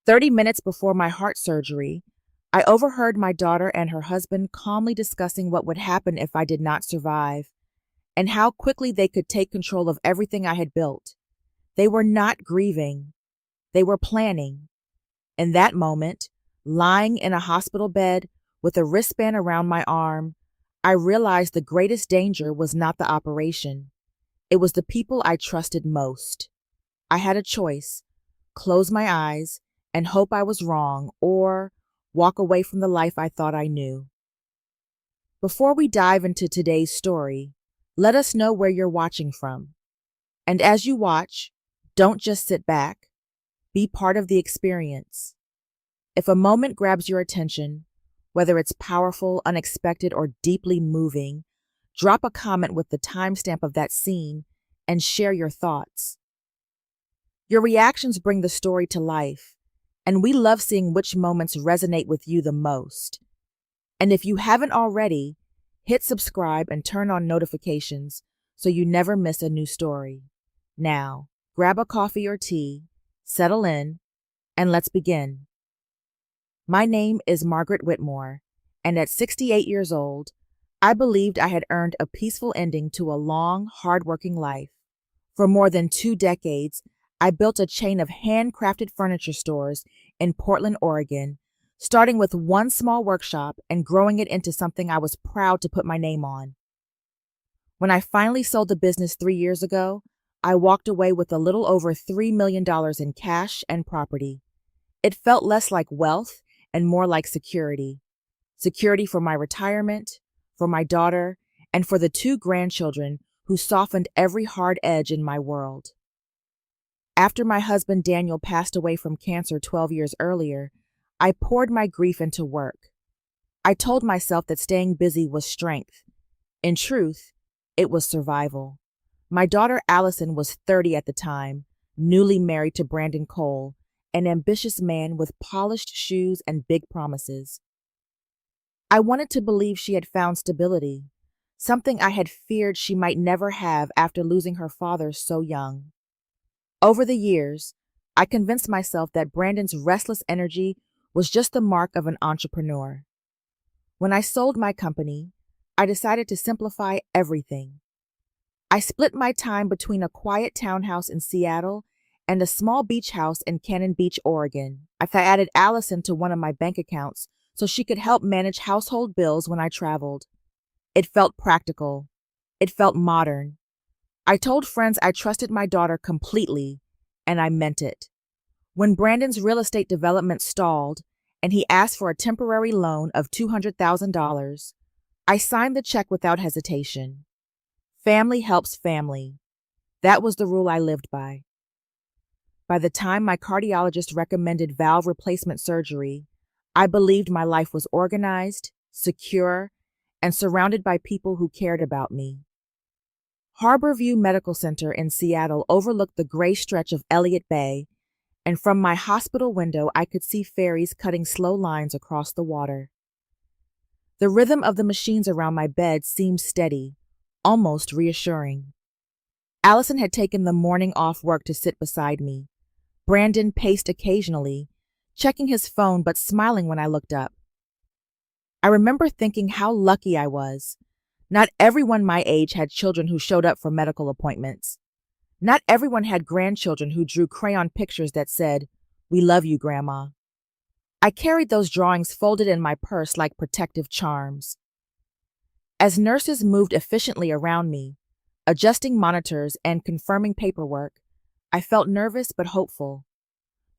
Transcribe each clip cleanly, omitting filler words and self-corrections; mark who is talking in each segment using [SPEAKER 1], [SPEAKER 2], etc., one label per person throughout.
[SPEAKER 1] 30 minutes before my heart surgery, I overheard my daughter and her husband calmly discussing what would happen if I did not survive, and how quickly they could take control of everything I had built. They were not grieving, they were planning. In that moment, lying in a hospital bed with a wristband around my arm, I realized the greatest danger was not the operation. It was the people I trusted most. I had a choice: close my eyes and hope I was wrong, or walk away from the life I thought I knew. Before we dive into today's story, let us know where you're watching from. And as you watch, don't just sit back, be part of the experience. If a moment grabs your attention, whether it's powerful, unexpected, or deeply moving, drop a comment with the timestamp of that scene and share your thoughts. Your reactions bring the story to life, and we love seeing which moments resonate with you the most. And if you haven't already, hit subscribe and turn on notifications so you never miss a new story. Now, grab a coffee or tea, settle in, and let's begin. My name is Margaret Whitmore, and at 68 years old, I believed I had earned a peaceful ending to a long, hard-working life. For more than 2 decades, I built a chain of handcrafted furniture stores in Portland, Oregon, starting with one small workshop and growing it into something I was proud to put my name on. When I finally sold the business 3 years ago, I walked away with a little over $3 million in cash and property. It felt less like wealth and more like security. Security for my retirement, for my daughter, and for the 2 grandchildren who softened every hard edge in my world. After my husband Daniel passed away from cancer 12 years earlier, I poured my grief into work. I told myself that staying busy was strength. In truth, it was survival. My daughter Allison was 30 at the time, newly married to Brandon Cole, an ambitious man with polished shoes and big promises. I wanted to believe she had found stability, something I had feared she might never have after losing her father so young. Over the years, I convinced myself that Brandon's restless energy was just the mark of an entrepreneur. When I sold my company, I decided to simplify everything. I split my time between a quiet townhouse in Seattle and a small beach house in Cannon Beach, Oregon. I added Allison to one of my bank accounts so she could help manage household bills when I traveled. It felt practical. It felt modern. I told friends I trusted my daughter completely, and I meant it. When Brandon's real estate development stalled and he asked for a temporary loan of $200,000, I signed the check without hesitation. Family helps family. That was the rule I lived by. By the time my cardiologist recommended valve replacement surgery, I believed my life was organized, secure, and surrounded by people who cared about me. Harborview Medical Center in Seattle overlooked the gray stretch of Elliott Bay, and from my hospital window I could see ferries cutting slow lines across the water. The rhythm of the machines around my bed seemed steady, almost reassuring. Allison had taken the morning off work to sit beside me. Brandon paced occasionally, checking his phone but smiling when I looked up. I remember thinking how lucky I was. Not everyone my age had children who showed up for medical appointments. Not everyone had grandchildren who drew crayon pictures that said, "We love you, Grandma." I carried those drawings folded in my purse like protective charms. As nurses moved efficiently around me, adjusting monitors and confirming paperwork, I felt nervous but hopeful.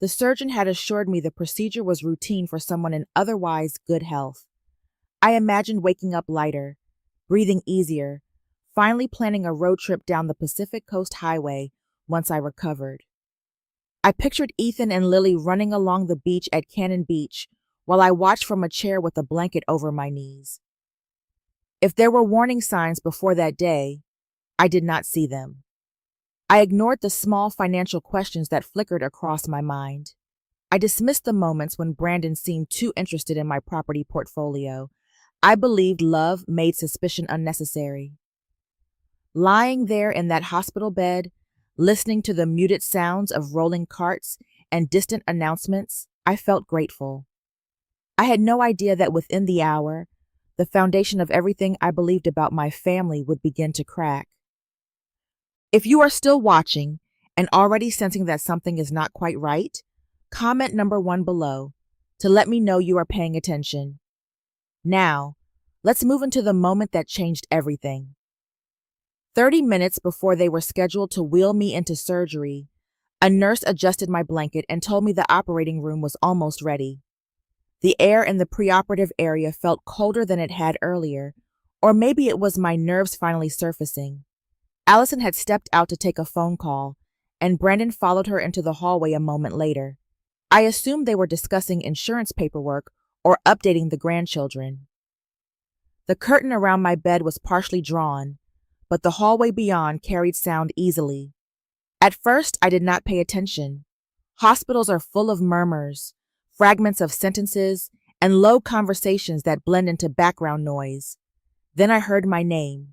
[SPEAKER 1] The surgeon had assured me the procedure was routine for someone in otherwise good health. I imagined waking up lighter, breathing easier, finally planning a road trip down the Pacific Coast Highway once I recovered. I pictured Ethan and Lily running along the beach at Cannon Beach while I watched from a chair with a blanket over my knees. If there were warning signs before that day, I did not see them. I ignored the small financial questions that flickered across my mind. I dismissed the moments when Brandon seemed too interested in my property portfolio. I believed love made suspicion unnecessary. Lying there in that hospital bed, listening to the muted sounds of rolling carts and distant announcements, I felt grateful. I had no idea that within the hour, the foundation of everything I believed about my family would begin to crack. If you are still watching and already sensing that something is not quite right, comment number 1 below to let me know you are paying attention. Now, let's move into the moment that changed everything. 30 minutes before they were scheduled to wheel me into surgery, a nurse adjusted my blanket and told me the operating room was almost ready. The air in the preoperative area felt colder than it had earlier, or maybe it was my nerves finally surfacing. Allison had stepped out to take a phone call, and Brandon followed her into the hallway a moment later. I assumed they were discussing insurance paperwork or updating the grandchildren. The curtain around my bed was partially drawn, but the hallway beyond carried sound easily. At first, I did not pay attention. Hospitals are full of murmurs, fragments of sentences, and low conversations that blend into background noise. Then I heard my name.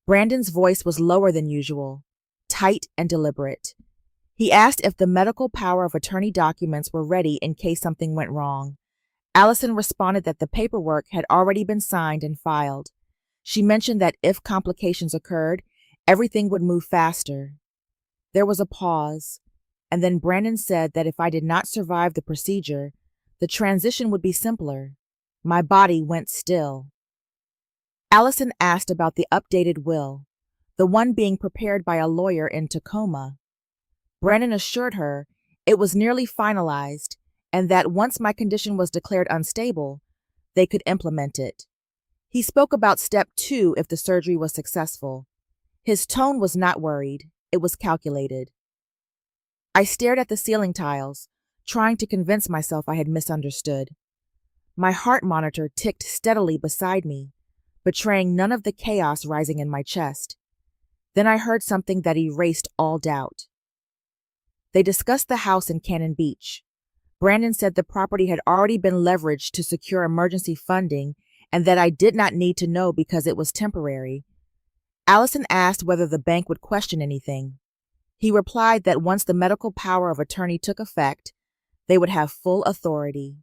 [SPEAKER 1] Brandon's voice was lower than usual, tight and deliberate. He asked if the medical power of attorney documents were ready in case something went wrong. Allison responded that the paperwork had already been signed and filed. She mentioned that if complications occurred, everything would move faster. There was a pause, and then Brandon said that if I did not survive the procedure, the transition would be simpler. My body went still. Allison asked about the updated will, the one being prepared by a lawyer in Tacoma. Brandon assured her it was nearly finalized and that once my condition was declared unstable, they could implement it. He spoke about step 2 if the surgery was successful. His tone was not worried, it was calculated. I stared at the ceiling tiles, trying to convince myself I had misunderstood. My heart monitor ticked steadily beside me, betraying none of the chaos rising in my chest. Then I heard something that erased all doubt. They discussed the house in Cannon Beach. Brandon said the property had already been leveraged to secure emergency funding and that I did not need to know because it was temporary. Allison asked whether the bank would question anything. He replied that once the medical power of attorney took effect, they would have full authority.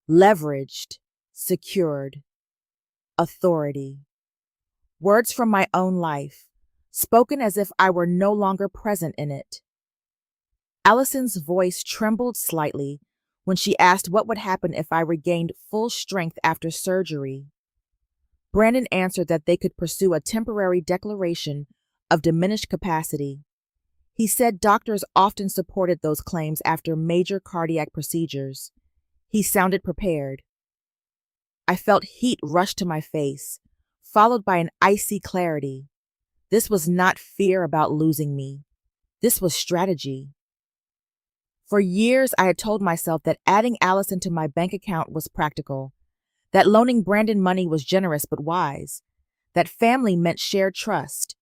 [SPEAKER 1] Leveraged, secured, authority. Words from my own life, spoken as if I were no longer present in it. Allison's voice trembled slightly when she asked what would happen if I regained full strength after surgery. Brandon answered that they could pursue a temporary declaration of diminished capacity. He said doctors often supported those claims after major cardiac procedures. He sounded prepared. I felt heat rush to my face, followed by an icy clarity. This was not fear about losing me. This was strategy. For years, I had told myself that adding Allison to my bank account was practical, that loaning Brandon money was generous but wise, that family meant shared trust.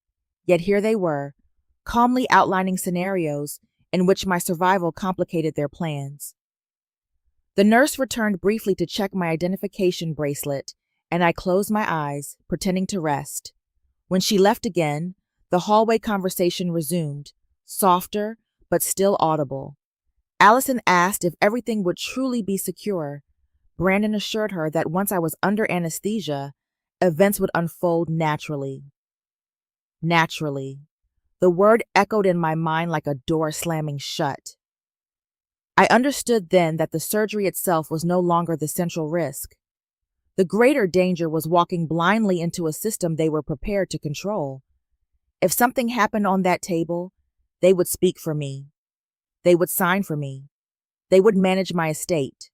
[SPEAKER 1] Yet here they were, calmly outlining scenarios in which my survival complicated their plans. The nurse returned briefly to check my identification bracelet, and I closed my eyes, pretending to rest. When she left again, the hallway conversation resumed, softer but still audible. Allison asked if everything would truly be secure. Brandon assured her that once I was under anesthesia, events would unfold naturally. Naturally. The word echoed in my mind like a door slamming shut. I understood then that the surgery itself was no longer the central risk. The greater danger was walking blindly into a system they were prepared to control. If something happened on that table, they would speak for me. They would sign for me. They would manage my estate.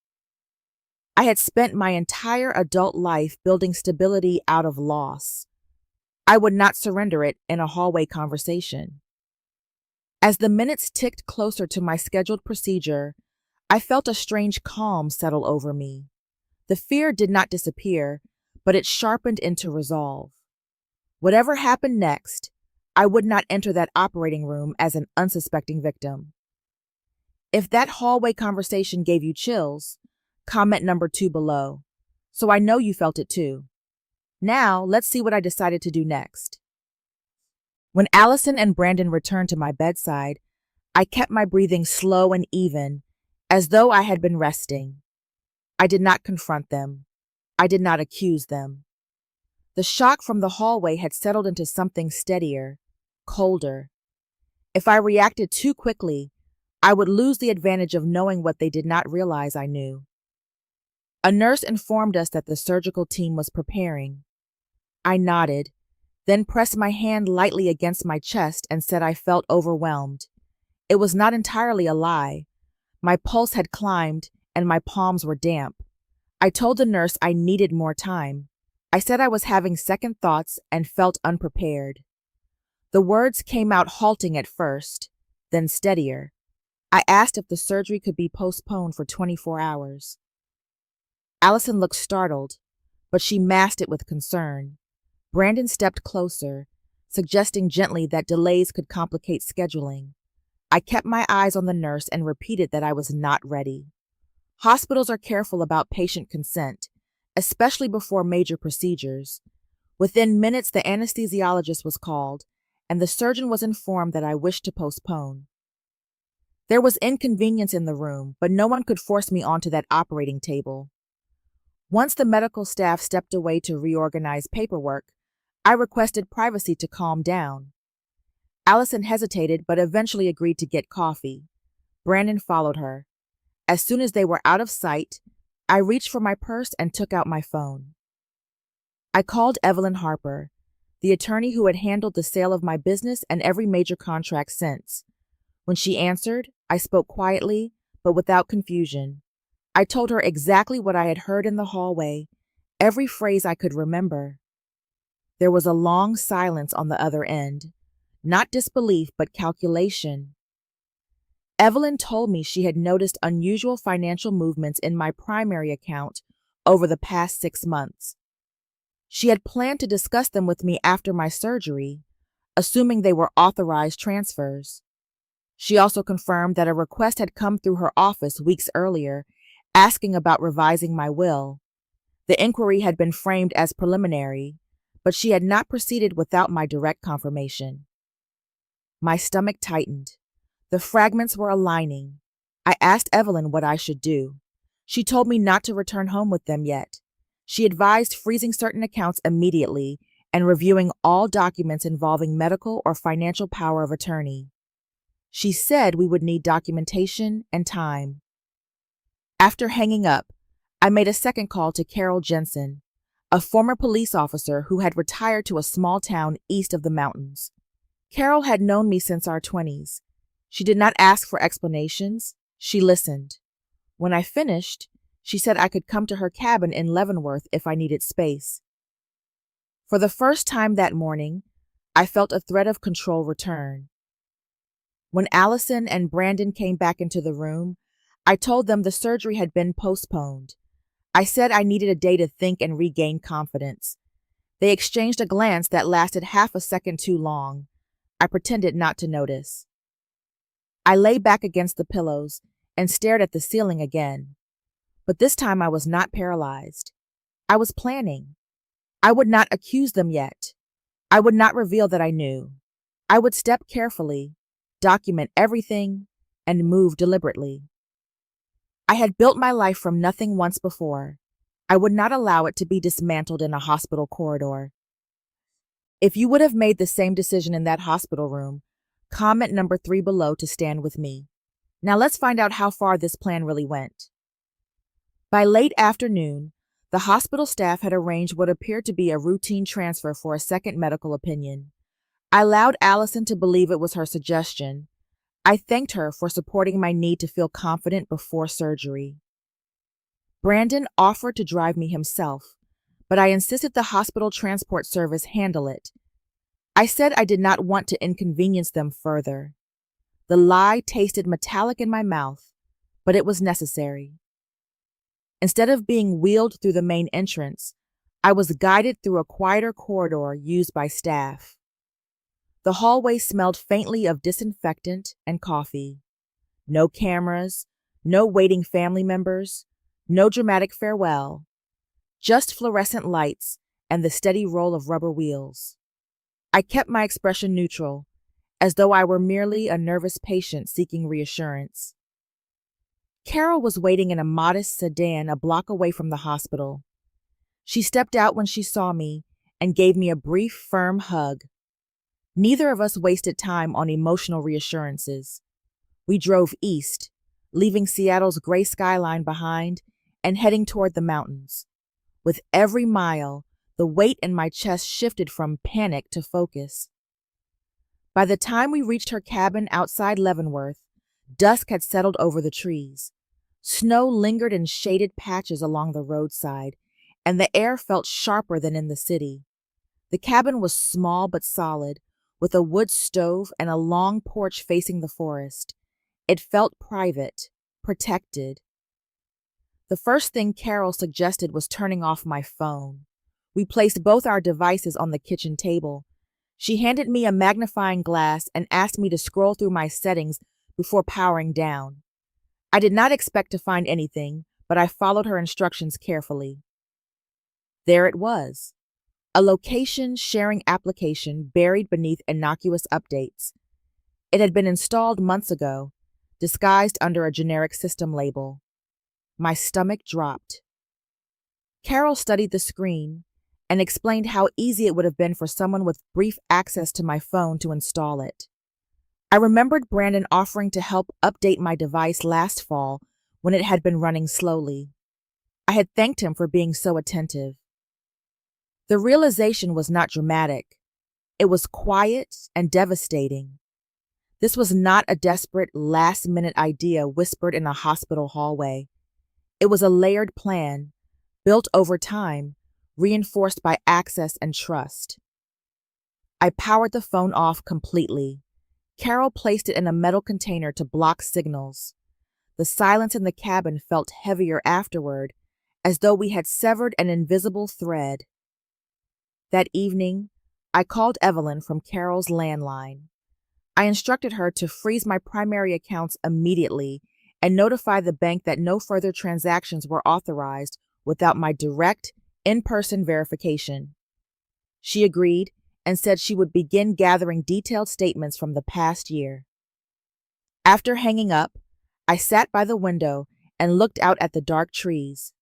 [SPEAKER 1] I had spent my entire adult life building stability out of loss. I would not surrender it in a hallway conversation. As the minutes ticked closer to my scheduled procedure, I felt a strange calm settle over me. The fear did not disappear, but it sharpened into resolve. Whatever happened next, I would not enter that operating room as an unsuspecting victim. If that hallway conversation gave you chills, comment number 2 below, so I know you felt it too. Now, let's see what I decided to do next. When Allison and Brandon returned to my bedside, I kept my breathing slow and even, as though I had been resting. I did not confront them. I did not accuse them. The shock from the hallway had settled into something steadier, colder. If I reacted too quickly, I would lose the advantage of knowing what they did not realize I knew. A nurse informed us that the surgical team was preparing. I nodded, then pressed my hand lightly against my chest and said I felt overwhelmed. It was not entirely a lie. My pulse had climbed and my palms were damp. I told the nurse I needed more time. I said I was having second thoughts and felt unprepared. The words came out halting at first, then steadier. I asked if the surgery could be postponed for 24 hours. Allison looked startled, but she masked it with concern. Brandon stepped closer, suggesting gently that delays could complicate scheduling. I kept my eyes on the nurse and repeated that I was not ready. Hospitals are careful about patient consent, especially before major procedures. Within minutes, the anesthesiologist was called, and the surgeon was informed that I wished to postpone. There was inconvenience in the room, but no one could force me onto that operating table. Once the medical staff stepped away to reorganize paperwork, I requested privacy to calm down. Allison hesitated but eventually agreed to get coffee. Brandon followed her. As soon as they were out of sight, I reached for my purse and took out my phone. I called Evelyn Harper, the attorney who had handled the sale of my business and every major contract since. When she answered, I spoke quietly, but without confusion. I told her exactly what I had heard in the hallway, every phrase I could remember. There was a long silence on the other end, not disbelief but calculation. Evelyn told me she had noticed unusual financial movements in my primary account over the past 6 months. She had planned to discuss them with me after my surgery, assuming they were authorized transfers. She also confirmed that a request had come through her office weeks earlier, asking about revising my will. The inquiry had been framed as preliminary, but she had not proceeded without my direct confirmation. My stomach tightened. The fragments were aligning. I asked Evelyn what I should do. She told me not to return home with them yet. She advised freezing certain accounts immediately and reviewing all documents involving medical or financial power of attorney. She said we would need documentation and time. After hanging up, I made a second call to Carol Jensen, a former police officer who had retired to a small town east of the mountains. Carol had known me since our 20s. She did not ask for explanations. She listened. When I finished, she said I could come to her cabin in Leavenworth if I needed space. For the first time that morning, I felt a thread of control return. When Allison and Brandon came back into the room, I told them the surgery had been postponed. I said I needed a day to think and regain confidence. They exchanged a glance that lasted half a second too long. I pretended not to notice. I lay back against the pillows and stared at the ceiling again. But this time I was not paralyzed. I was planning. I would not accuse them yet. I would not reveal that I knew. I would step carefully, document everything, and move deliberately. I had built my life from nothing once before. I would not allow it to be dismantled in a hospital corridor. If you would have made the same decision in that hospital room, comment number 3 below to stand with me. Now let's find out how far this plan really went. By late afternoon, the hospital staff had arranged what appeared to be a routine transfer for a second medical opinion. I allowed Allison to believe it was her suggestion. I thanked her for supporting my need to feel confident before surgery. Brandon offered to drive me himself, but I insisted the hospital transport service handle it. I said I did not want to inconvenience them further. The lie tasted metallic in my mouth, but it was necessary. Instead of being wheeled through the main entrance, I was guided through a quieter corridor used by staff. The hallway smelled faintly of disinfectant and coffee. No cameras, no waiting family members, no dramatic farewell, just fluorescent lights and the steady roll of rubber wheels. I kept my expression neutral, as though I were merely a nervous patient seeking reassurance. Carol was waiting in a modest sedan a block away from the hospital. She stepped out when she saw me and gave me a brief, firm hug. Neither of us wasted time on emotional reassurances. We drove east, leaving Seattle's gray skyline behind and heading toward the mountains. With every mile, the weight in my chest shifted from panic to focus. By the time we reached her cabin outside Leavenworth, dusk had settled over the trees. Snow lingered in shaded patches along the roadside, and the air felt sharper than in the city. The cabin was small but solid, with a wood stove and a long porch facing the forest. It felt private, protected. The first thing Carol suggested was turning off my phone. We placed both our devices on the kitchen table. She handed me a magnifying glass and asked me to scroll through my settings before powering down. I did not expect to find anything, but I followed her instructions carefully. There it was, a location sharing application buried beneath innocuous updates. It had been installed months ago, disguised under a generic system label. My stomach dropped. Carol studied the screen and explained how easy it would have been for someone with brief access to my phone to install it. I remembered Brandon offering to help update my device last fall when it had been running slowly. I had thanked him for being so attentive. The realization was not dramatic. It was quiet and devastating. This was not a desperate, last-minute idea whispered in a hospital hallway. It was a layered plan, built over time, reinforced by access and trust. I powered the phone off completely. Carol placed it in a metal container to block signals. The silence in the cabin felt heavier afterward, as though we had severed an invisible thread. That evening, I called Evelyn from Carol's landline. I instructed her to freeze my primary accounts immediately and notify the bank that no further transactions were authorized without my direct, in-person verification. She agreed and said she would begin gathering detailed statements from the past year. After hanging up, I sat by the window and looked out at the dark trees.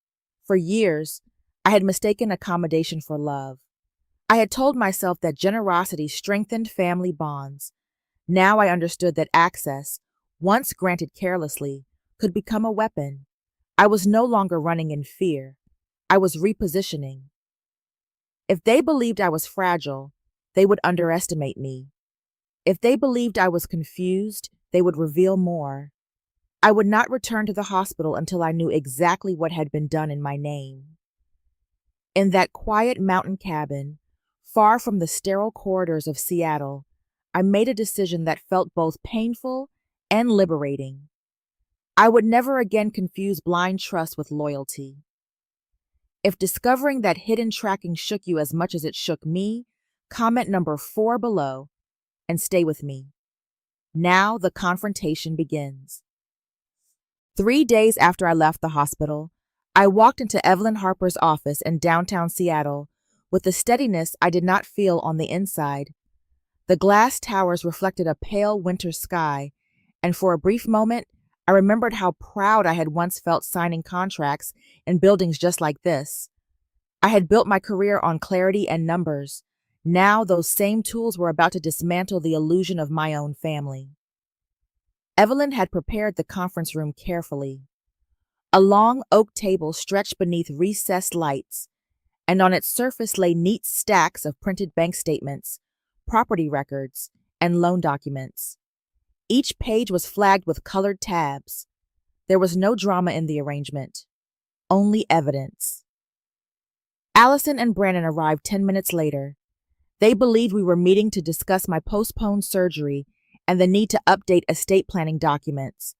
[SPEAKER 1] For years, I had mistaken accommodation for love. I had told myself that generosity strengthened family bonds. Now I understood that access, once granted carelessly, could become a weapon. I was no longer running in fear. I was repositioning. If they believed I was fragile, they would underestimate me. If they believed I was confused, they would reveal more. I would not return to the hospital until I knew exactly what had been done in my name. In that quiet mountain cabin, far from the sterile corridors of Seattle, I made a decision that felt both painful and liberating. I would never again confuse blind trust with loyalty. If discovering that hidden tracking shook you as much as it shook me, comment number 4 below and stay with me. Now the confrontation begins. 3 days after I left the hospital, I walked into Evelyn Harper's office in downtown Seattle with a steadiness I did not feel on the inside. The glass towers reflected a pale winter sky, and for a brief moment, I remembered how proud I had once felt signing contracts in buildings just like this. I had built my career on clarity and numbers. Now those same tools were about to dismantle the illusion of my own family. Evelyn had prepared the conference room carefully. A long oak table stretched beneath recessed lights, and on its surface lay neat stacks of printed bank statements, property records, and loan documents. Each page was flagged with colored tabs. There was no drama in the arrangement, only evidence. Allison and Brandon arrived 10 minutes later. They believed we were meeting to discuss my postponed surgery and the need to update estate planning documents.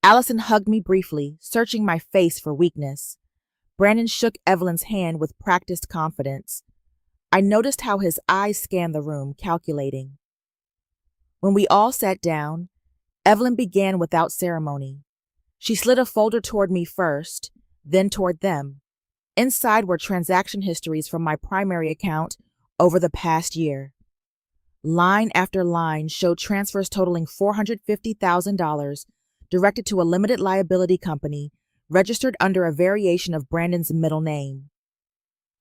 [SPEAKER 1] Allison hugged me briefly, searching my face for weakness. Brandon shook Evelyn's hand with practiced confidence. I noticed how his eyes scanned the room, calculating. When we all sat down, Evelyn began without ceremony. She slid a folder toward me first, then toward them. Inside were transaction histories from my primary account over the past year. Line after line showed transfers totaling $450,000 directed to a limited liability company registered under a variation of Brandon's middle name.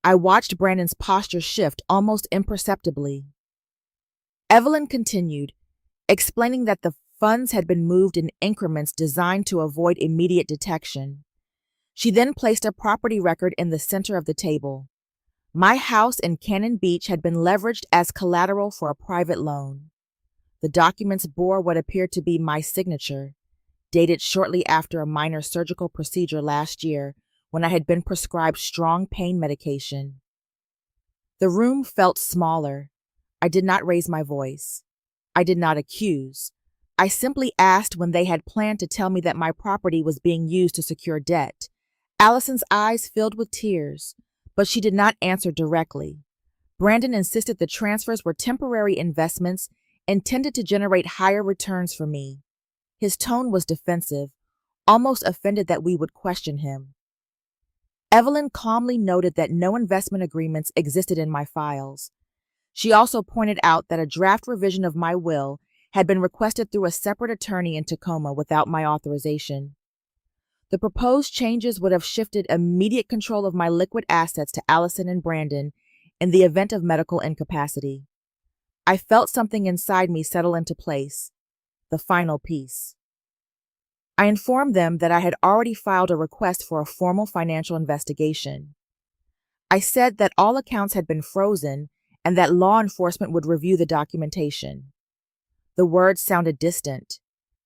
[SPEAKER 1] I watched Brandon's posture shift almost imperceptibly. Evelyn continued, explaining that the funds had been moved in increments designed to avoid immediate detection. She then placed a property record in the center of the table. My house in Cannon Beach had been leveraged as collateral for a private loan. The documents bore what appeared to be my signature, dated shortly after a minor surgical procedure last year when I had been prescribed strong pain medication. The room felt smaller. I did not raise my voice. I did not accuse. I simply asked when they had planned to tell me that my property was being used to secure debt. Allison's eyes filled with tears, but she did not answer directly. Brandon insisted the transfers were temporary investments intended to generate higher returns for me. His tone was defensive, almost offended that we would question him. Evelyn calmly noted that no investment agreements existed in my files. She also pointed out that a draft revision of my will had been requested through a separate attorney in Tacoma without my authorization. The proposed changes would have shifted immediate control of my liquid assets to Allison and Brandon in the event of medical incapacity. I felt something inside me settle into place, the final piece. I informed them that I had already filed a request for a formal financial investigation. I said that all accounts had been frozen and that law enforcement would review the documentation. The words sounded distant,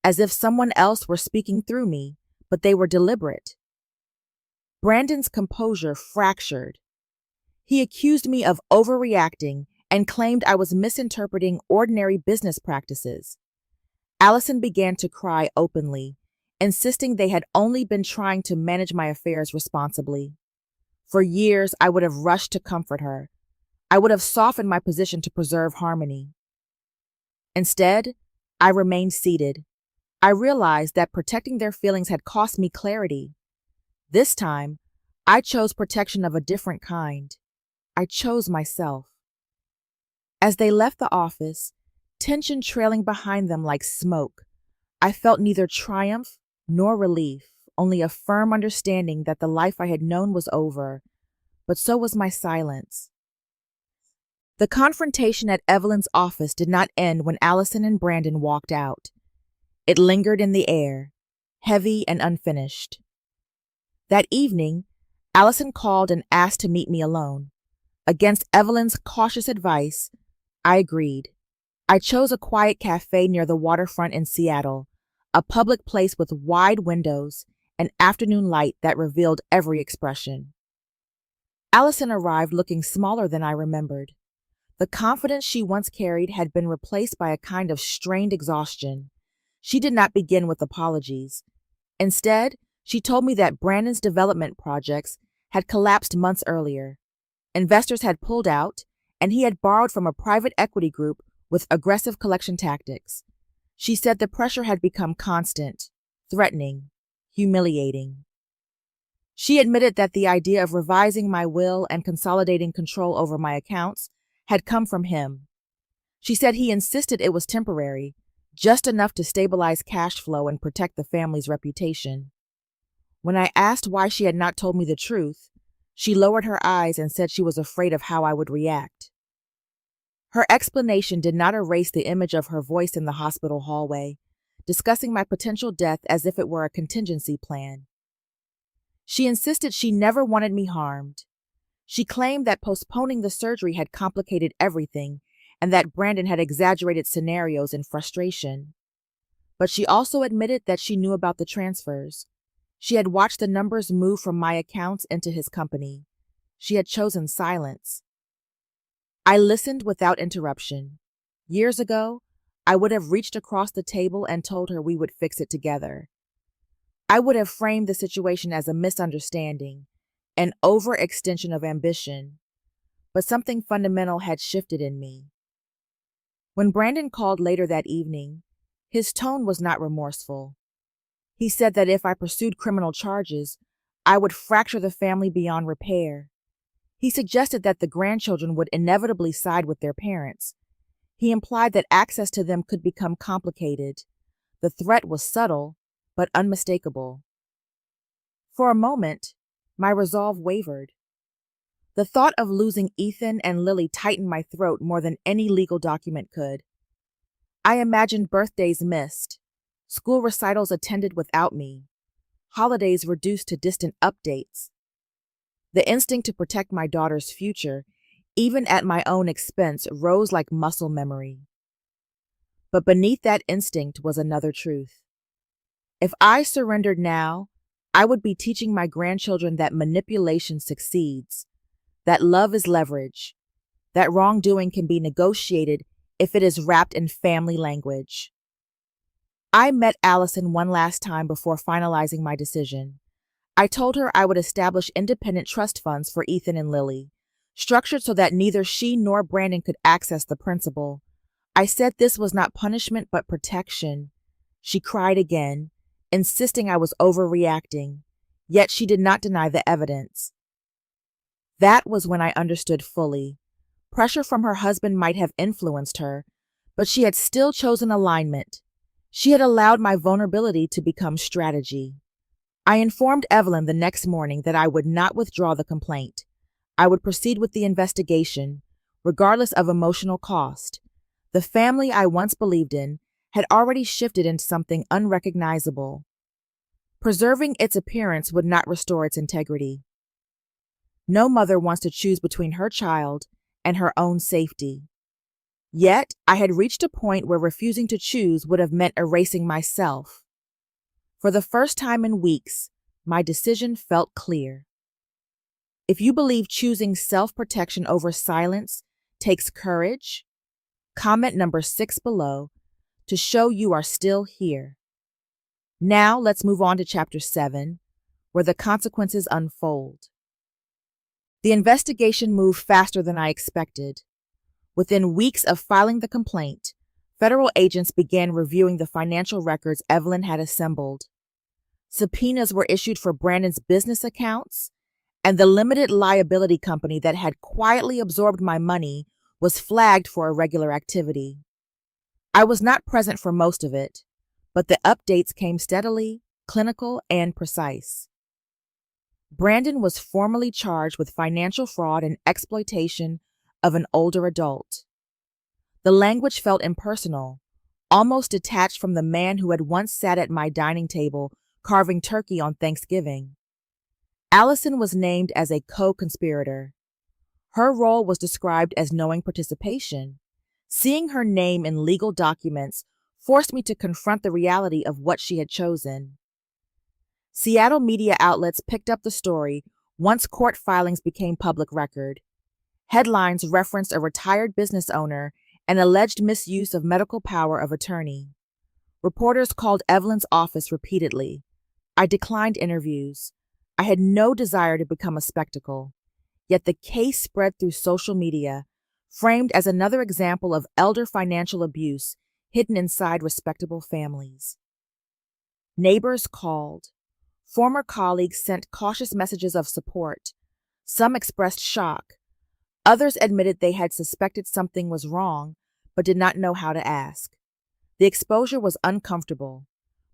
[SPEAKER 1] as if someone else were speaking through me, but they were deliberate. Brandon's composure fractured. He accused me of overreacting and claimed I was misinterpreting ordinary business practices. Allison began to cry openly, insisting they had only been trying to manage my affairs responsibly. For years, I would have rushed to comfort her. I would have softened my position to preserve harmony. Instead, I remained seated. I realized that protecting their feelings had cost me clarity. This time, I chose protection of a different kind. I chose myself. As they left the office, tension trailing behind them like smoke, I felt neither triumph nor relief, only a firm understanding that the life I had known was over, but so was my silence. The confrontation at Evelyn's office did not end when Allison and Brandon walked out. It lingered in the air, heavy and unfinished. That evening, Allison called and asked to meet me alone. Against Evelyn's cautious advice, I agreed. I chose a quiet cafe near the waterfront in Seattle, a public place with wide windows and afternoon light that revealed every expression. Allison arrived looking smaller than I remembered. The confidence she once carried had been replaced by a kind of strained exhaustion. She did not begin with apologies. Instead, she told me that Brandon's development projects had collapsed months earlier. Investors had pulled out, and he had borrowed from a private equity group with aggressive collection tactics. She said the pressure had become constant, threatening, humiliating. She admitted that the idea of revising my will and consolidating control over my accounts had come from him. She said he insisted it was temporary, just enough to stabilize cash flow and protect the family's reputation. When I asked why she had not told me the truth, she lowered her eyes and said she was afraid of how I would react. Her explanation did not erase the image of her voice in the hospital hallway, discussing my potential death as if it were a contingency plan. She insisted she never wanted me harmed. She claimed that postponing the surgery had complicated everything and that Brandon had exaggerated scenarios in frustration. But she also admitted that she knew about the transfers. She had watched the numbers move from my accounts into his company. She had chosen silence. I listened without interruption. Years ago, I would have reached across the table and told her we would fix it together. I would have framed the situation as a misunderstanding, an overextension of ambition. But something fundamental had shifted in me. When Brandon called later that evening, his tone was not remorseful. He said that if I pursued criminal charges, I would fracture the family beyond repair. He suggested that the grandchildren would inevitably side with their parents. He implied that access to them could become complicated. The threat was subtle, but unmistakable. For a moment, my resolve wavered. The thought of losing Ethan and Lily tightened my throat more than any legal document could. I imagined birthdays missed, school recitals attended without me, holidays reduced to distant updates. The instinct to protect my daughter's future, even at my own expense, rose like muscle memory. But beneath that instinct was another truth. If I surrendered now, I would be teaching my grandchildren that manipulation succeeds, that love is leverage, that wrongdoing can be negotiated if it is wrapped in family language. I met Allison one last time before finalizing my decision. I told her I would establish independent trust funds for Ethan and Lily, structured so that neither she nor Brandon could access the principal. I said this was not punishment but protection. She cried again, insisting I was overreacting, yet she did not deny the evidence. That was when I understood fully. Pressure from her husband might have influenced her, but she had still chosen alignment. She had allowed my vulnerability to become strategy. I informed Evelyn the next morning that I would not withdraw the complaint. I would proceed with the investigation, regardless of emotional cost. The family I once believed in had already shifted into something unrecognizable. Preserving its appearance would not restore its integrity. No mother wants to choose between her child and her own safety. Yet, I had reached a point where refusing to choose would have meant erasing myself. For the first time in weeks, my decision felt clear. If you believe choosing self-protection over silence takes courage, comment number 6 below to show you are still here. Now let's move on to Chapter 7, where the consequences unfold. The investigation moved faster than I expected. Within weeks of filing the complaint, federal agents began reviewing the financial records Evelyn had assembled. Subpoenas were issued for Brandon's business accounts, and the limited liability company that had quietly absorbed my money was flagged for irregular activity. I was not present for most of it, but the updates came steadily, clinical, and precise. Brandon was formally charged with financial fraud and exploitation of an older adult. The language felt impersonal, almost detached from the man who had once sat at my dining table carving turkey on Thanksgiving. Allison was named as a co-conspirator. Her role was described as knowing participation. Seeing her name in legal documents forced me to confront the reality of what she had chosen. Seattle media outlets picked up the story once court filings became public record. Headlines referenced a retired business owner and alleged misuse of medical power of attorney. Reporters called Evelyn's office repeatedly. I declined interviews. I had no desire to become a spectacle. Yet the case spread through social media, framed as another example of elder financial abuse hidden inside respectable families. Neighbors called. Former colleagues sent cautious messages of support. Some expressed shock. Others admitted they had suspected something was wrong, but did not know how to ask. The exposure was uncomfortable.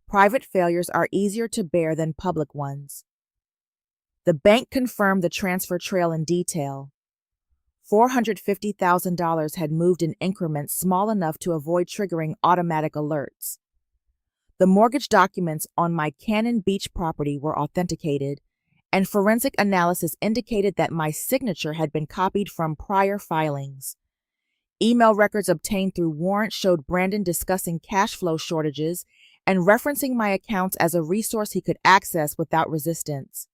[SPEAKER 1] Private failures are easier to bear than public ones. The bank confirmed the transfer trail in detail. $450,000 had moved in increments small enough to avoid triggering automatic alerts. The mortgage documents on my Cannon Beach property were authenticated, and forensic analysis indicated that my signature had been copied from prior filings. Email records obtained through warrants showed Brandon discussing cash flow shortages and referencing my accounts as a resource he could access without resistance.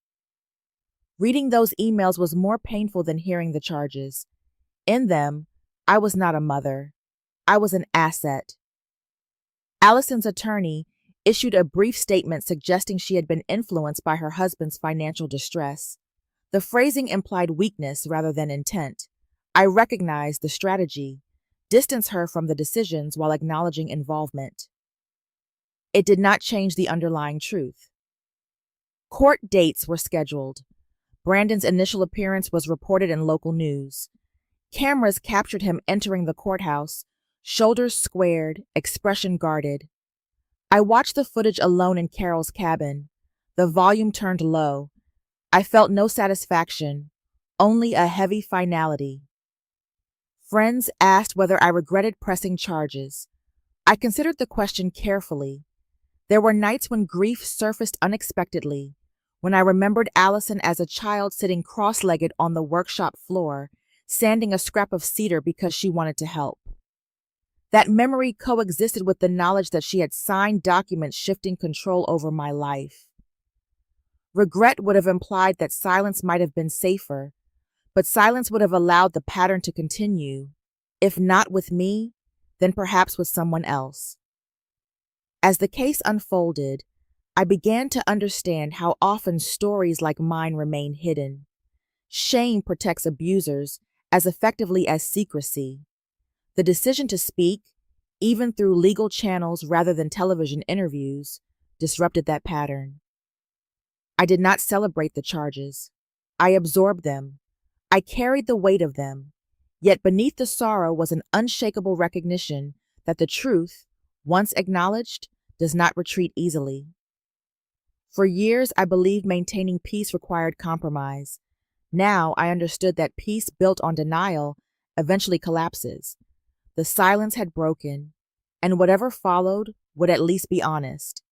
[SPEAKER 1] Reading those emails was more painful than hearing the charges. In them, I was not a mother. I was an asset. Allison's attorney issued a brief statement suggesting she had been influenced by her husband's financial distress. The phrasing implied weakness rather than intent. I recognized the strategy, distance her from the decisions while acknowledging involvement. It did not change the underlying truth. Court dates were scheduled. Brandon's initial appearance was reported in local news. Cameras captured him entering the courthouse, shoulders squared, expression guarded. I watched the footage alone in Carol's cabin, the volume turned low. I felt no satisfaction, only a heavy finality. Friends asked whether I regretted pressing charges. I considered the question carefully. There were nights when grief surfaced unexpectedly, when I remembered Allison as a child sitting cross-legged on the workshop floor, sanding a scrap of cedar because she wanted to help. That memory coexisted with the knowledge that she had signed documents shifting control over my life. Regret would have implied that silence might have been safer, but silence would have allowed the pattern to continue, if not with me, then perhaps with someone else. As the case unfolded, I began to understand how often stories like mine remain hidden. Shame protects abusers as effectively as secrecy. The decision to speak, even through legal channels rather than television interviews, disrupted that pattern. I did not celebrate the charges. I absorbed them. I carried the weight of them. Yet beneath the sorrow was an unshakable recognition that the truth, once acknowledged, does not retreat easily. For years, I believed maintaining peace required compromise. Now I understood that peace built on denial eventually collapses. The silence had broken, and whatever followed would at least be honest.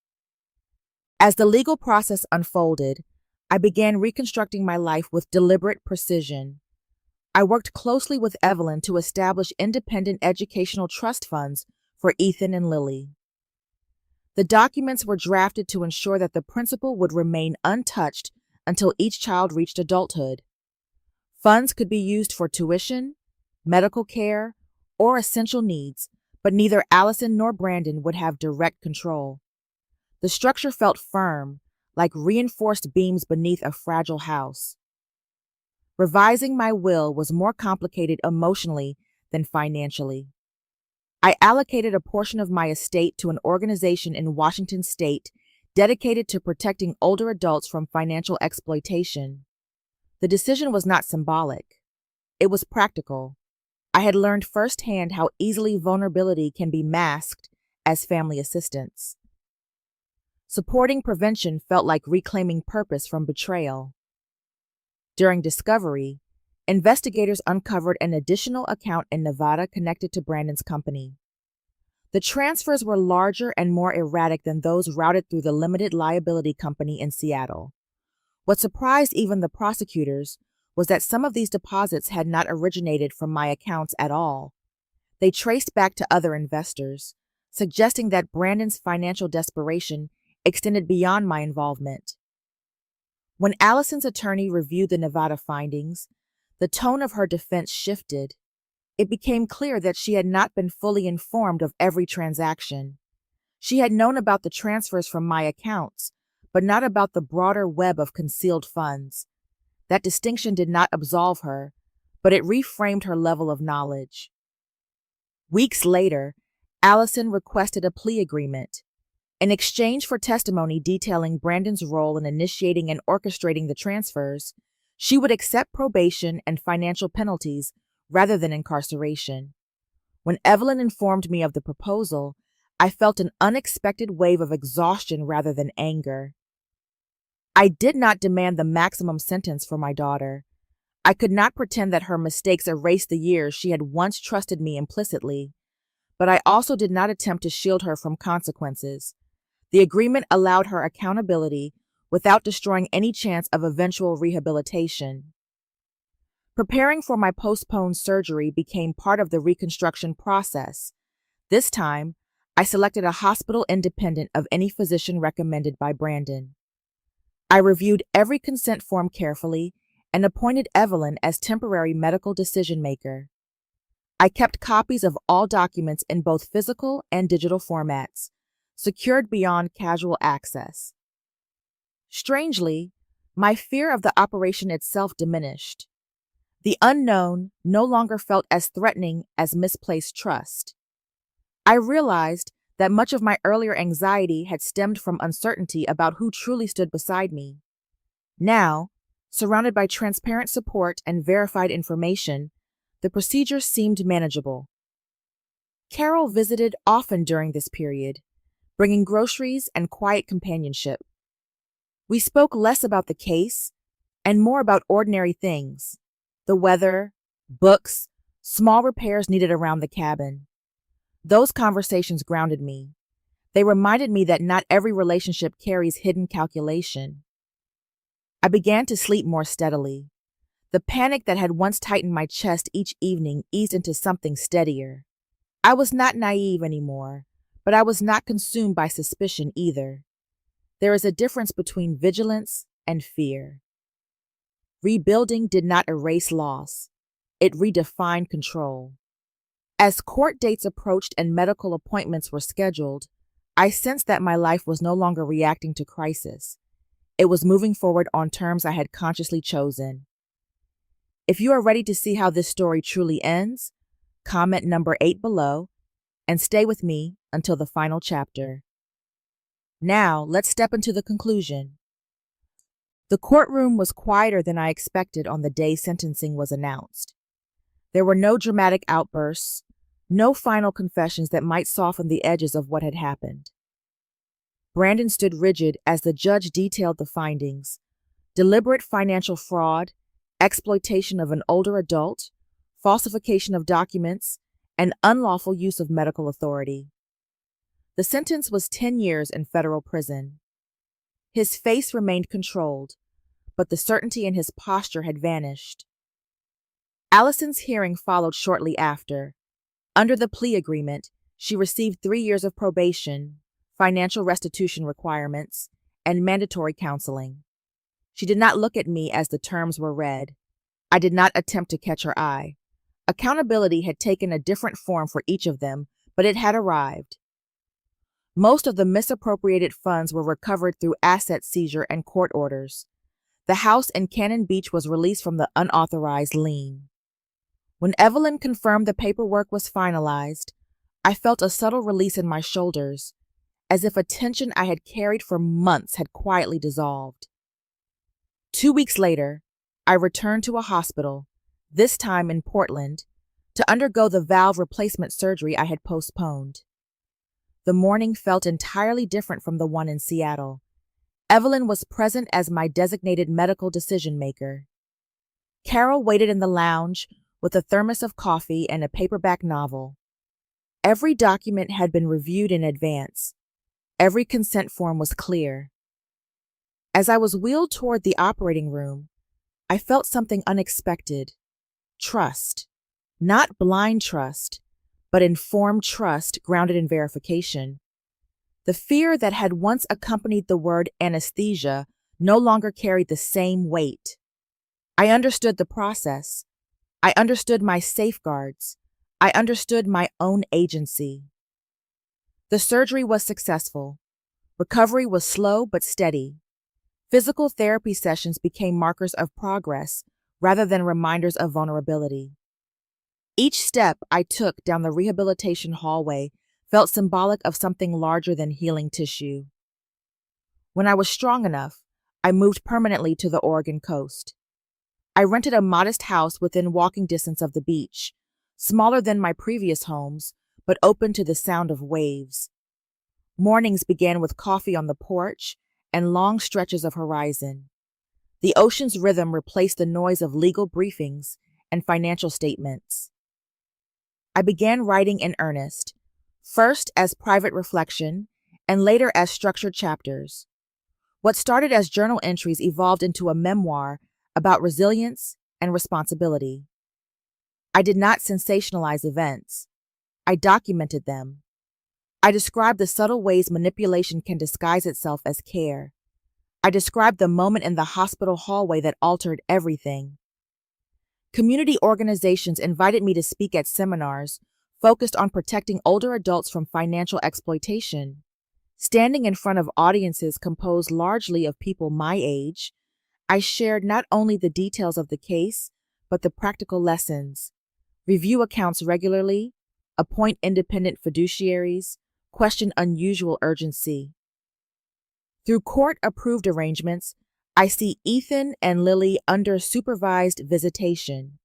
[SPEAKER 1] As the legal process unfolded, I began reconstructing my life with deliberate precision. I worked closely with Evelyn to establish independent educational trust funds for Ethan and Lily. The documents were drafted to ensure that the principal would remain untouched until each child reached adulthood. Funds could be used for tuition, medical care, or essential needs, but neither Allison nor Brandon would have direct control. The structure felt firm, like reinforced beams beneath a fragile house. Revising my will was more complicated emotionally than financially. I allocated a portion of my estate to an organization in Washington state dedicated to protecting older adults from financial exploitation. The decision was not symbolic. It was practical. I had learned firsthand how easily vulnerability can be masked as family assistance. Supporting prevention felt like reclaiming purpose from betrayal. During discovery, investigators uncovered an additional account in Nevada connected to Brandon's company. The transfers were larger and more erratic than those routed through the limited liability company in Seattle. What surprised even the prosecutors was that some of these deposits had not originated from my accounts at all. They traced back to other investors, suggesting that Brandon's financial desperation extended beyond my involvement. When Allison's attorney reviewed the Nevada findings, the tone of her defense shifted. It became clear that she had not been fully informed of every transaction. She had known about the transfers from my accounts, but not about the broader web of concealed funds. That distinction did not absolve her, but it reframed her level of knowledge. Weeks later, Allison requested a plea agreement. In exchange for testimony detailing Brandon's role in initiating and orchestrating the transfers, she would accept probation and financial penalties rather than incarceration. When Evelyn informed me of the proposal, I felt an unexpected wave of exhaustion rather than anger. I did not demand the maximum sentence for my daughter. I could not pretend that her mistakes erased the years she had once trusted me implicitly, but I also did not attempt to shield her from consequences. The agreement allowed her accountability without destroying any chance of eventual rehabilitation. Preparing for my postponed surgery became part of the reconstruction process. This time, I selected a hospital independent of any physician recommended by Brandon. I reviewed every consent form carefully and appointed Evelyn as temporary medical decision-maker. I kept copies of all documents in both physical and digital formats, secured beyond casual access. Strangely, my fear of the operation itself diminished. The unknown no longer felt as threatening as misplaced trust. I realized that much of my earlier anxiety had stemmed from uncertainty about who truly stood beside me. Now, surrounded by transparent support and verified information, the procedure seemed manageable. Carol visited often during this period, bringing groceries and quiet companionship. We spoke less about the case and more about ordinary things: the weather, books, small repairs needed around the cabin. Those conversations grounded me. They reminded me that not every relationship carries hidden calculation. I began to sleep more steadily. The panic that had once tightened my chest each evening eased into something steadier. I was not naive anymore, but I was not consumed by suspicion either. There is a difference between vigilance and fear. Rebuilding did not erase loss. It redefined control. As court dates approached and medical appointments were scheduled, I sensed that my life was no longer reacting to crisis. It was moving forward on terms I had consciously chosen. If you are ready to see how this story truly ends, comment number 8 below and stay with me until the final chapter. Now, let's step into the conclusion. The courtroom was quieter than I expected on the day sentencing was announced. There were no dramatic outbursts, no final confessions that might soften the edges of what had happened. Brandon stood rigid as the judge detailed the findings: deliberate financial fraud, exploitation of an older adult, falsification of documents, and unlawful use of medical authority. The sentence was 10 years in federal prison. His face remained controlled, but the certainty in his posture had vanished. Allison's hearing followed shortly after. Under the plea agreement, she received 3 years of probation, financial restitution requirements, and mandatory counseling. She did not look at me as the terms were read. I did not attempt to catch her eye. Accountability had taken a different form for each of them, but it had arrived. Most of the misappropriated funds were recovered through asset seizure and court orders. The house in Cannon Beach was released from the unauthorized lien. When Evelyn confirmed the paperwork was finalized, I felt a subtle release in my shoulders, as if a tension I had carried for months had quietly dissolved. 2 weeks later, I returned to a hospital, this time in Portland, to undergo the valve replacement surgery I had postponed. The morning felt entirely different from the one in Seattle. Evelyn was present as my designated medical decision-maker. Carol waited in the lounge with a thermos of coffee and a paperback novel. Every document had been reviewed in advance. Every consent form was clear. As I was wheeled toward the operating room, I felt something unexpected: trust. Not blind trust, but informed trust grounded in verification. The fear that had once accompanied the word anesthesia no longer carried the same weight. I understood the process. I understood my safeguards. I understood my own agency. The surgery was successful. Recovery was slow but steady. Physical therapy sessions became markers of progress rather than reminders of vulnerability. Each step I took down the rehabilitation hallway felt symbolic of something larger than healing tissue. When I was strong enough, I moved permanently to the Oregon coast. I rented a modest house within walking distance of the beach, smaller than my previous homes, but open to the sound of waves. Mornings began with coffee on the porch and long stretches of horizon. The ocean's rhythm replaced the noise of legal briefings and financial statements. I began writing in earnest, first as private reflection and later as structured chapters. What started as journal entries evolved into a memoir about resilience and responsibility. I did not sensationalize events. I documented them. I described the subtle ways manipulation can disguise itself as care. I described the moment in the hospital hallway that altered everything. Community organizations invited me to speak at seminars focused on protecting older adults from financial exploitation. Standing in front of audiences composed largely of people my age, I shared not only the details of the case, but the practical lessons. Review accounts regularly, appoint independent fiduciaries, question unusual urgency. Through court-approved arrangements, I see Ethan and Lily under supervised visitation.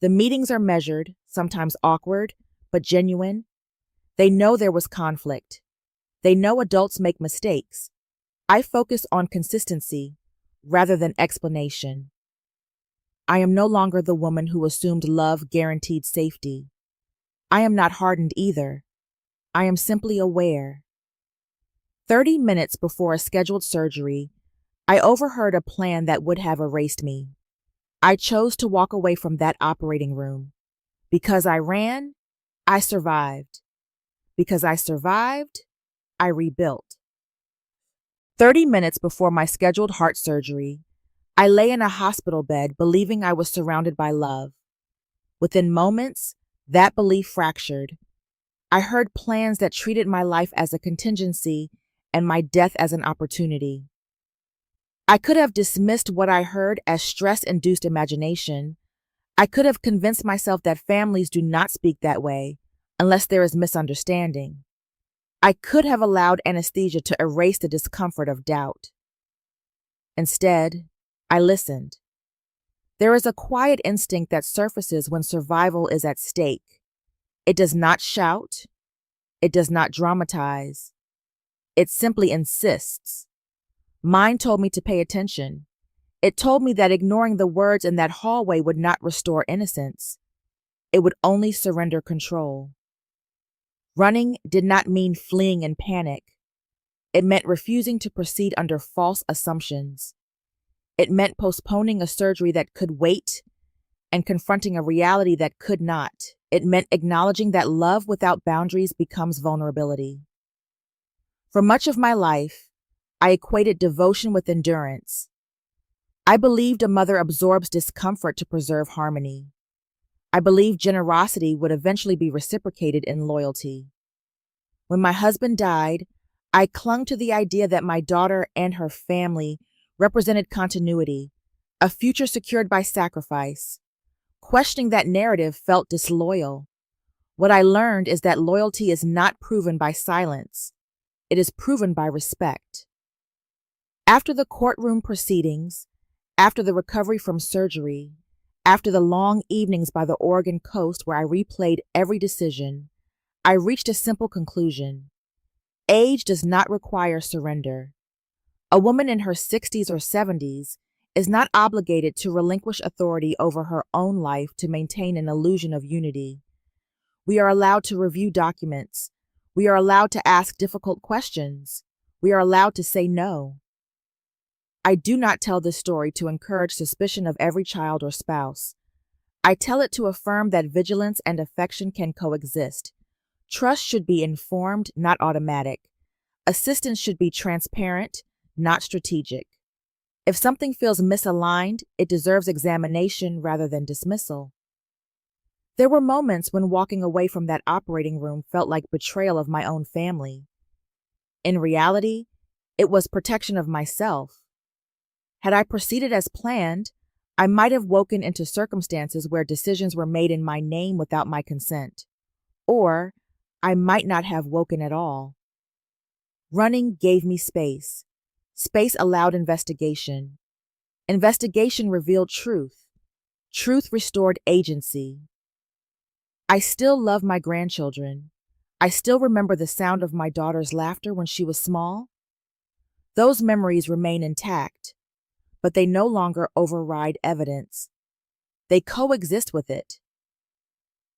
[SPEAKER 1] The meetings are measured, sometimes awkward, but genuine. They know there was conflict. They know adults make mistakes. I focus on consistency rather than explanation. I am no longer the woman who assumed love guaranteed safety. I am not hardened either. I am simply aware. 30 minutes before a scheduled surgery, I overheard a plan that would have erased me. I chose to walk away from that operating room. Because I ran, I survived. Because I survived, I rebuilt. 30 minutes before my scheduled heart surgery, I lay in a hospital bed believing I was surrounded by love. Within moments, that belief fractured. I heard plans that treated my life as a contingency and my death as an opportunity. I could have dismissed what I heard as stress-induced imagination. I could have convinced myself that families do not speak that way unless there is misunderstanding. I could have allowed anesthesia to erase the discomfort of doubt. Instead, I listened. There is a quiet instinct that surfaces when survival is at stake. It does not shout. It does not dramatize. It simply insists. Mine told me to pay attention. It told me that ignoring the words in that hallway would not restore innocence. It would only surrender control. Running did not mean fleeing in panic. It meant refusing to proceed under false assumptions. It meant postponing a surgery that could wait and confronting a reality that could not. It meant acknowledging that love without boundaries becomes vulnerability. For much of my life, I equated devotion with endurance. I believed a mother absorbs discomfort to preserve harmony. I believed generosity would eventually be reciprocated in loyalty. When my husband died, I clung to the idea that my daughter and her family represented continuity, a future secured by sacrifice. Questioning that narrative felt disloyal. What I learned is that loyalty is not proven by silence. It is proven by respect. After the courtroom proceedings, after the recovery from surgery, after the long evenings by the Oregon coast where I replayed every decision, I reached a simple conclusion. Age does not require surrender. A woman in her 60s or 70s is not obligated to relinquish authority over her own life to maintain an illusion of unity. We are allowed to review documents. We are allowed to ask difficult questions. We are allowed to say no. I do not tell this story to encourage suspicion of every child or spouse. I tell it to affirm that vigilance and affection can coexist. Trust should be informed, not automatic. Assistance should be transparent, not strategic. If something feels misaligned, it deserves examination rather than dismissal. There were moments when walking away from that operating room felt like betrayal of my own family. In reality, it was protection of myself. Had I proceeded as planned, I might have woken into circumstances where decisions were made in my name without my consent. Or I might not have woken at all. Running gave me space. Space allowed investigation. Investigation revealed truth. Truth restored agency. I still love my grandchildren. I still remember the sound of my daughter's laughter when she was small. Those memories remain intact, but they no longer override evidence. They coexist with it.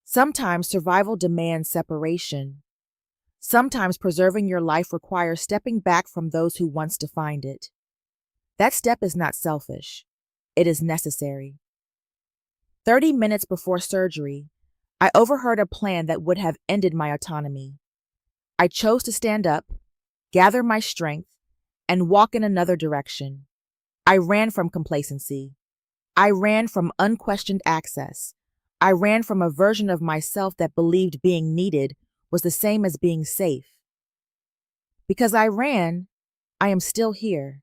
[SPEAKER 1] Sometimes survival demands separation. Sometimes preserving your life requires stepping back from those who once defined it. That step is not selfish. It is necessary. 30 minutes before surgery, I overheard a plan that would have ended my autonomy. I chose to stand up, gather my strength, and walk in another direction. I ran from complacency. I ran from unquestioned access. I ran from a version of myself that believed being needed was the same as being safe. Because I ran, I am still here.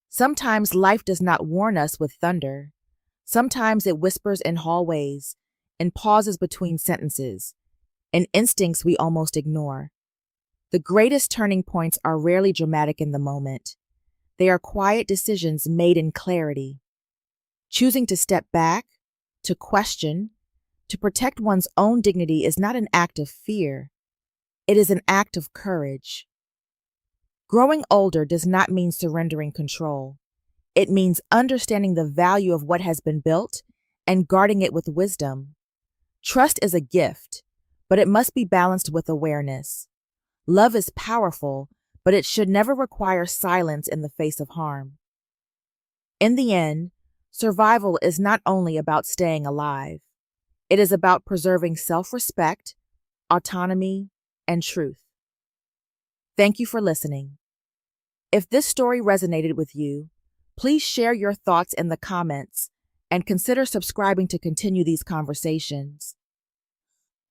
[SPEAKER 1] Sometimes life does not warn us with thunder. Sometimes it whispers in hallways, in pauses between sentences, in instincts we almost ignore. The greatest turning points are rarely dramatic in the moment. They are quiet decisions made in clarity. Choosing to step back, to question, to protect one's own dignity is not an act of fear. It is an act of courage. Growing older does not mean surrendering control. It means understanding the value of what has been built and guarding it with wisdom. Trust is a gift, but it must be balanced with awareness. Love is powerful, but it should never require silence in the face of harm. In the end, survival is not only about staying alive. It is about preserving self-respect, autonomy, and truth. Thank you for listening. If this story resonated with you, please share your thoughts in the comments and consider subscribing to continue these conversations.